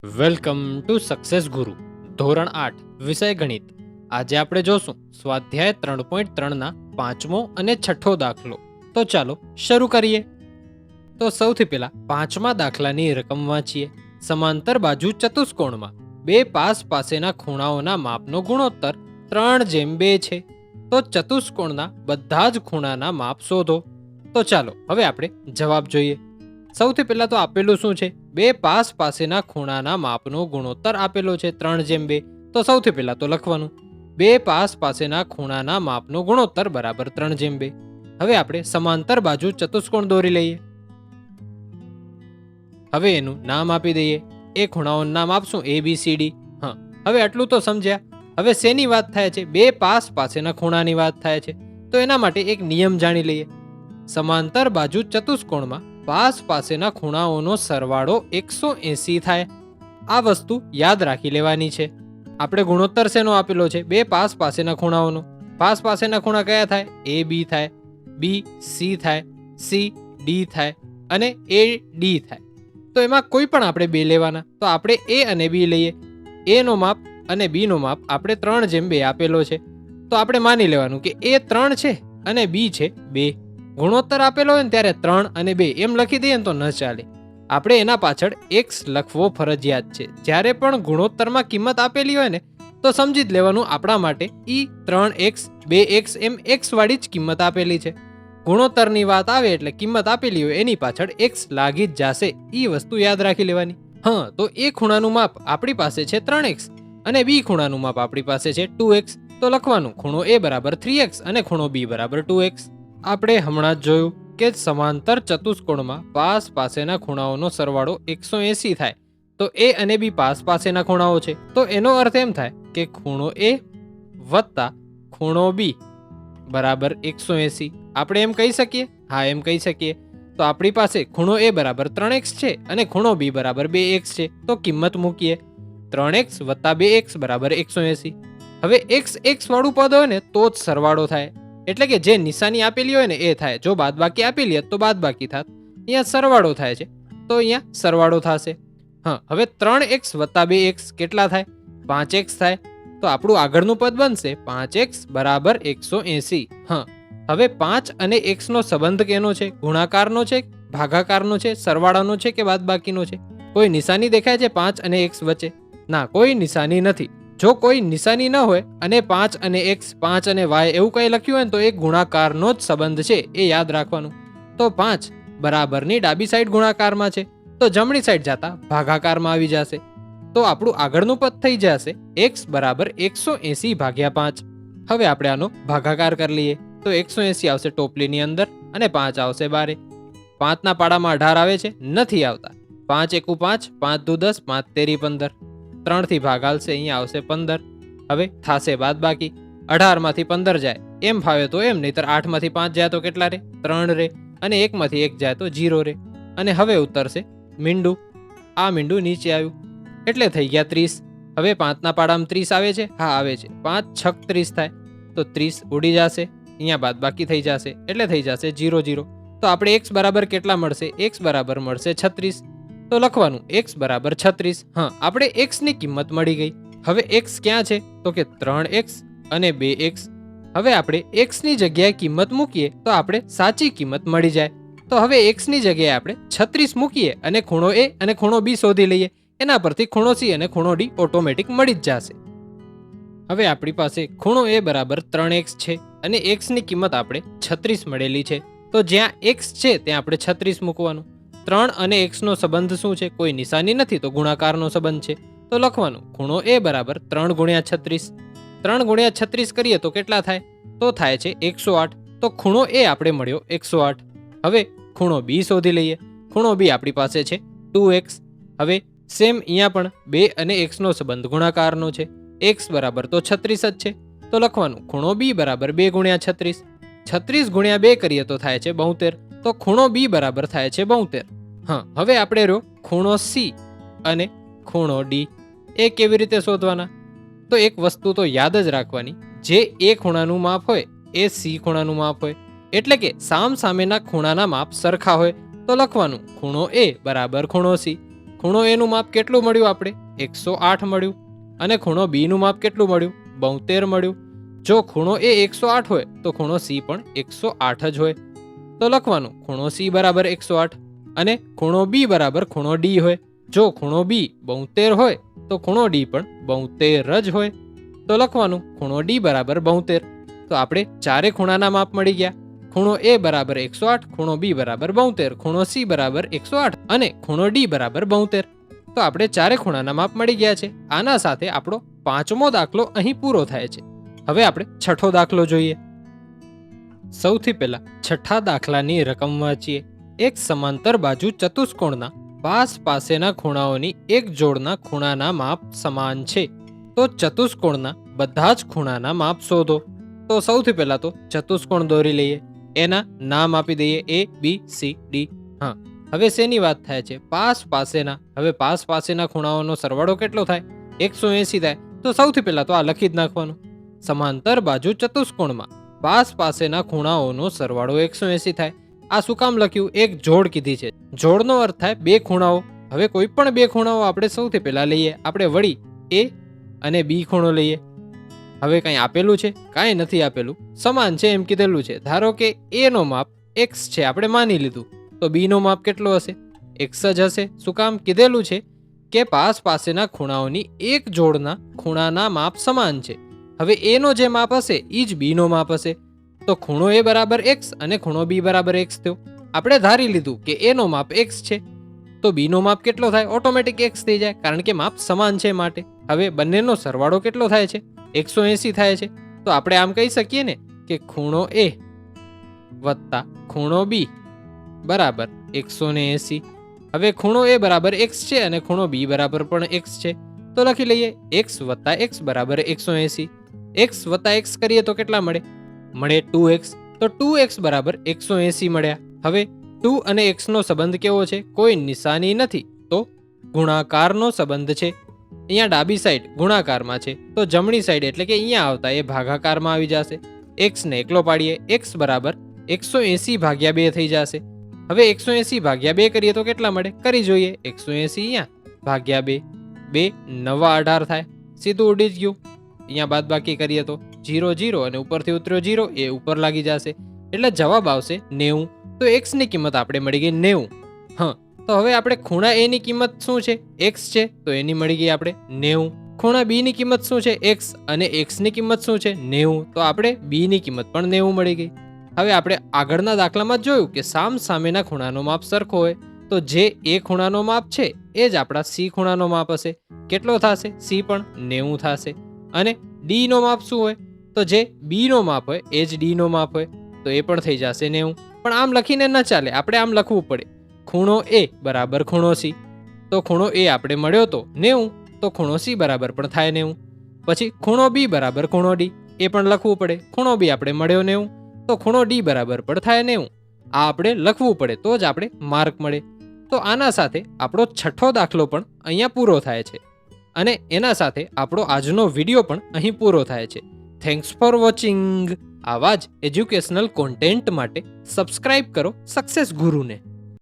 Welcome to success ગુરુ ધોરણ 8 વિષય ગણિત. આજે આપણે જોશું સ્વાધ્યાય 3.3ના પાંચમો અને છઠ્ઠો દાખલો. તો ચાલો શરૂ કરીએ. તો સૌથી પહેલા પાંચમા દાખલાની રકમ વાંચીએ. સમાંતર બાજુ ચતુષ્કોણમાં બે પાસ પાસેના ખૂણાઓના માપનો ગુણોત્તર 3:2 છે. તો ચતુષ્કોણના બધા જ ખૂણાના માપ શોધો. તો ચાલો હવે આપણે જવાબ જોઈએ. સૌથી પહેલા તો આપેલું શું છે? બે પાસ પાસેના ખૂણાના માપનો ગુણોત્તર આપેલો છે 3:2. તો સૌથી પહેલા તો લખવાનું બે પાસ પાસેના ખૂણાના માપનો ગુણોત્તર બરાબર 3:2. હવે આપણે સમાંતર બાજુ ચતુષ્કોણ દોરી લઈએ. હવે એનું નામ આપી દઈએ. એ ખૂણાઓનું નામ આપશું ABCD. હા, હવે આટલું તો સમજ્યા. હવે શેની વાત થાય છે? બે પાસ પાસેના ખૂણાની વાત થાય છે. તો એના માટે એક નિયમ જાણી લઈએ. સમાંતર બાજુ ચતુષ્કોણમાં પાસ પાસેના ખૂણાઓનો સરવાળો 180 થાય. આ વસ્તુ યાદ રાખી લેવાની છે. આપણે ગુણોત્તર શેનો આપેલો છે? બે પાસ પાસેના ખૂણાઓનો. પાસ પાસેના ખૂણા કયા થાય? AB થાય, BC થાય, CD થાય અને AD થાય. તો એમાં કોઈ પણ આપણે બે લેવાના. તો આપણે A અને B લઈએ. A નો માપ અને B નો માપ આપણે 3:2 આપેલો છે. તો આપણે માની લેવાનું કે A 3 છે અને B છે 2. ગુણોત્તર આપેલો હોય ને ત્યારે 3 અને 2 એમ લખી દઈએ ને તો ન ચાલે. આપણે એના પાછળ x લખવો ફરજિયાત છે. જ્યારે પણ ગુણોત્તરમાં કિંમત આપેલી હોય ને તો સમજી જ લેવાનું આપણા માટે 3x 2x એમ x વાળી જ કિંમત આપેલી છે. ગુણોત્તરની વાત આવે એટલે કિંમત આપેલી હોય એની પાછળ x લાગી જ જશે. એ વસ્તુ યાદ રાખી લેવાની. હા, તો એ ખૂણાનું માપ આપણી પાસે છે 3x અને B ખૂણાનું માપ આપણી પાસે છે 2x. તો લખવાનું ખૂણો A બરાબર 3x અને ખૂણો B બરાબર 2x. આપણે હમણાં જ જોયું કે સમાંતર ચતુષ્કોણમાં પાસ પાસેના ખૂણાઓનો સરવાળો 180 થાય. તો A અને B પાસ પાસેના ખૂણાઓ છે. તો એનો અર્થ એમ થાય કે ખૂણો A વત્તા ખૂણો B બરાબર 180. આપણે એમ કહી શકીએ? હા, એમ કહી શકીએ. તો આપણી પાસે ખૂણો A બરાબર 3x છે અને ખૂણો B બરાબર 2x છે. તો કિંમત મૂકીએ. 3x વત્તા 2x બરાબર 180. હવે x વાળું પદ હોય ને તો જ સરવાળો થાય. એટલે કે જે નિશાની આપેલી હોય ને એ થાય. જો બાદબાકી આપેલી હોત તો બાદબાકી થાત. અહીંયા સરવાળો થાય છે તો અહીંયા સરવાળો થશે. હા, હવે 3x વત્તા 2x કેટલા થાય? 5x થાય. તો આપણું આગળનું પદ બનશે 5x બરાબર 180. હા, હવે 5 અને x નો સંબંધ કેનો છે? ગુણાકારનો છે, ભાગાકારનો છે, સરવાળાનો છે કે બાદબાકીનો છે? કોઈ નિશાની દેખાય છે 5 અને x વચ્ચે? ના, કોઈ નિશાની નથી. જો કોઈ નિશાની ન હોય અને 5 અને x 5 અને y એવું કંઈ લખ્યું હોય ને તો એ ગુણાકારનો જ સંબંધ છે. એ યાદ રાખવાનું. તો 5 બરાબરની ડાબી સાઈડ ગુણાકારમાં છે તો જમણી સાઈડ જતા ભાગાકારમાં આવી જશે. તો આપણું આગળનું પદ થઈ જશે x બરાબર 180 ભાગ્યા 5. હવે આપણે આનો ભાગાકાર કરી લઈએ. તો 180 આવશે ટોપલીની અંદર અને 5 આવશે બારે. 5ના પાડામાં 18 આવે છે? નથી આવતા. 5 એકુ 5, 5 દુ 10, 5 તેરી 15. 3 થી ભાગ આવશે, અહીંયા આવશે 15. હવે થાશે બાદબાકી. 18 માંથી 15 જાય એમ ફાવે તો એમ, નહીતર 8 માંથી 5 જાય તો કેટલા રે? 3 રે. અને 1 માંથી 1 જાય તો 0 રે. અને હવે ઉતરશે મીંડું. આ મીંડું નીચે આવ્યું એટલે થઈ ગયા 30. હવે 5ના પાડામાં 30 આવે છે? હા, આવે છે. 5 6 30 થાય. તો 30 ઉડી જશે, અહીંયા બાદબાકી થઈ જશે એટલે થઈ જશે 0 0. તો આપણે x બરાબર કેટલા મળશે? x બરાબર મળશે 36. તો લખવાનું x બરાબર 36. હા, આપણે x ની કિંમત મળી ગઈ. હવે x ક્યાં છે? તો કે 3x અને 2x. હવે આપણે x ની જગ્યાએ કિંમત મૂકીએ તો આપણે સાચી કિંમત મળી જાય. તો હવે x ની જગ્યાએ આપણે 36 મૂકીએ અને ખૂણો A અને ખૂણો B શોધી લઈએ. એના પરથી ખૂણો C અને ખૂણો D ઓટોમેટિક મળી જ જશે. હવે આપણી પાસે ખૂણો A બરાબર 3x છે અને x ની કિંમત આપણે 36 મળેલી છે. તો જ્યાં x છે ત્યાં આપણે 36 મૂકવાનું. 3 અને x નો સંબંધ શું છે? કોઈ નિશાની નથી તો ગુણાકારનો સંબંધ છે. તો લખવાનું ખૂણો A બરાબર 3 ગુણ્યા 36. 3 ગુણ્યા 36 કરીએ તો કેટલા થાય? તો થાય છે 108. તો ખૂણો A આપણે મળ્યો 108. હવે ખૂણો B શોધી લઈએ. ખૂણો B આપણી પાસે છે 2x. હવે સેમ અહીંયા પણ 2 અને x નો સંબંધ ગુણાકારનો છે. x બરાબર તો 36 જ છે. તો લખવાનું ખૂણો B બરાબર 2 ગુણ્યા 36. 36 ગુણ્યા 2 કરીએ તો થાય છે 72. તો ખૂણો B બરાબર થાય છે 72. હા, હવે આપણે રહ્યો ખૂણો C અને ખૂણો D. એ કેવી રીતે શોધવાના? તો એક વસ્તુ તો યાદ જ રાખવાની. જે A ખૂણાનું માપ હોય એ C ખૂણાનું માપ હોય. એટલે કે સામ સામેના ખૂણાના માપ સરખા હોય. તો લખવાનું ખૂણો A બરાબર ખૂણો C. ખૂણો એ નું માપ કેટલું મળ્યું આપણે? 108 મળ્યું. અને ખૂણો બી નું માપ કેટલું મળ્યું? 72 મળ્યું. જો ખૂણો એ 108 હોય તો ખૂણો સી પણ 108 જ હોય. તો લખવાનું ખૂણો સી બરાબર 108 અને ખૂણો બી બરાબર ખૂણો ડી હોય. જો ખૂણો બી 72 હોય તો ખૂણો ડી પણ 72 જ હોય. તો લખવાનું ખૂણો ડી બરાબર 72. તો આપણે ચારે ખૂણાના માપ મળી ગયા. ખૂણો એ બરાબર 108, ખૂણો બી બરાબર 72, ખૂણો સી બરાબર 108 અને ખૂણો ડી બરાબર 72. તો આપણે ચારે ખૂણાના માપ મળી ગયા છે. આના સાથે આપણો 5મો દાખલો અહીં પૂરો થાય છે. હવે આપણે 6થો દાખલો જોઈએ. સૌથી પહેલા 6થા દાખલાની રકમ વાંચીએ. એક સમાંતર બાજુ ચતુષ્કોણના પાસ પાસેના ખૂણાઓની એક જોડના ખૂણાના માપ સમાન છે. તો ચતુષ્કોણના બધા જ ખૂણાના માપ શોધો. તો સૌથી પહેલા તો ચતુષ્કોણ દોરી લઈએ. એના નામ આપી દઈએ A B C D. હા, હવે શેની વાત થાય છે? પાસ પાસેના. હવે પાસ પાસેના ખૂણાઓનો સરવાળો કેટલો થાય? 180 થાય. તો સૌથી પહેલા તો આ લખી જ નાખવાનું. સમાંતર બાજુ ચતુષ્કોણમાં પાસ પાસેના ખૂણાઓનો સરવાળો 180 થાય. આ શું કામ લખ્યું? એક જોડ કીધી છે. જોડનો અર્થ થાય બે ખૂણાઓ. હવે કોઈ પણ બે ખૂણાઓ આપણે સૌથી પહેલા લઈએ. આપણે વળી A અને B ખૂણો લઈએ. હવે કંઈ આપેલું છે? કાંઈ નથી આપેલું. સમાન છે એમ કીધેલું છે. ધારો કે A નો માપ x છે, આપણે માની લીધું. તો B નો માપ કેટલો હશે? x જ હશે. શું કામ? કીધેલું છે કે પાસ પાસેના ખૂણાઓની એક જોડના ખૂણાના માપ સમાન છે. હવે A નો જે માપ હશે એ જ B નો માપ હશે. તો ખૂણો A બરાબર x અને ખૂણો B બરાબર x થયો. આપણે ધારી લીધું કે A નો માપ x છે તો B નો માપ કેટલો થાય? ઓટોમેટિક x થઈ જાય, કારણ કે માપ સમાન છે માટે. હવે બંનેનો સરવાળો કેટલો થાય છે? 180 થાય છે. તો આપણે આમ કહી શકીએ ને કે ખૂણો A વત્તા ખૂણો B બરાબર 180. હવે ખૂણો A બરાબર x છે અને ખૂણો B બરાબર પણ x છે. તો લખી લઈએ x વત્તા x બરાબર 180. x વત્તા x કરીએ તો કેટલા મળે? મળે 2x. તો 2x બરાબર 180 મળ્યા. હવે 2 અને x નો સંબંધ કેવો છે? કોઈ નિશાની નથી, તો ગુણાકારનો સંબંધ છે. અહીંયા ડાબી સાઈડ ગુણાકારમાં છે તો જમણી સાઈડ એટલે કે અહીંયા આવતા એ ભાગાકારમાં આવી જશે. x ને એકલો પાડીએ. x બરાબર 180 ભાગ્યા 2 થઈ જશે. હવે 180 ભાગ્યા 2 કરીએ તો કેટલા મળે? કરી જોઈએ. 180 અહીંયા ભાગ્યા 2, 2 નવા 18 થાય. સીધું ઉડી જ ગયું. અહીંયા બાદબાકી કરીએ તો 0 0 અને ઉપરથી ઉતર્યો 0 એ ઉપર લાગી જશે. એટલે જવાબ આવશે 90. તો x ની કિંમત આપણે મળી ગઈ 90. હા, તો હવે આપણે ખૂણા A ની કિંમત શું છે? x છે, તો એની મળી ગઈ આપણે 90. ખૂણા B ની કિંમત શું છે? x અને x ની કિંમત શું છે? 90. તો આપણે B ની કિંમત પણ 90 મળી ગઈ. હવે આપણે આગળના દાખલામાં જોયું કે સામ સામેના ખૂણાનો માપ સરખો હોય તો જે A ખૂણાનો માપ છે એ જ આપણા C ખૂણાનો માપ હશે. કેટલો થશે? C પણ 90 થશે. અને D નો માપ શું હોય? તો જે B નો માપ હોય એ જ D નો માપ હોય, તો એ પણ થઈ જશે 90. પણ આમ લખીને ન ચાલે, આપણે આમ લખવું પડે. ખૂણો A બરાબર ખૂણો C. તો ખૂણો A આપણે મળ્યો તો 90, તો ખૂણો C બરાબર પણ થાય 90. પછી ખૂણો B બરાબર ખૂણો D, એ પણ લખવું પડે. ખૂણો B આપણે મળ્યો 90, તો ખૂણો D બરાબર પણ થાય 90. આ આપણે લખવું પડે તો જ આપણે માર્ક મળે. તો આના સાથે આપણો 6થો દાખલો પણ અહીંયા પૂરો થાય છે અને એના સાથે આપણો આજનો વિડીયો પણ અહીં પૂરો થાય છે. Thanks for watching. આવા જ એજ્યુકેશનલ કોન્ટેન્ટ માટે સબસ્ક્રાઇબ કરો સક્સેસ ગુરુને.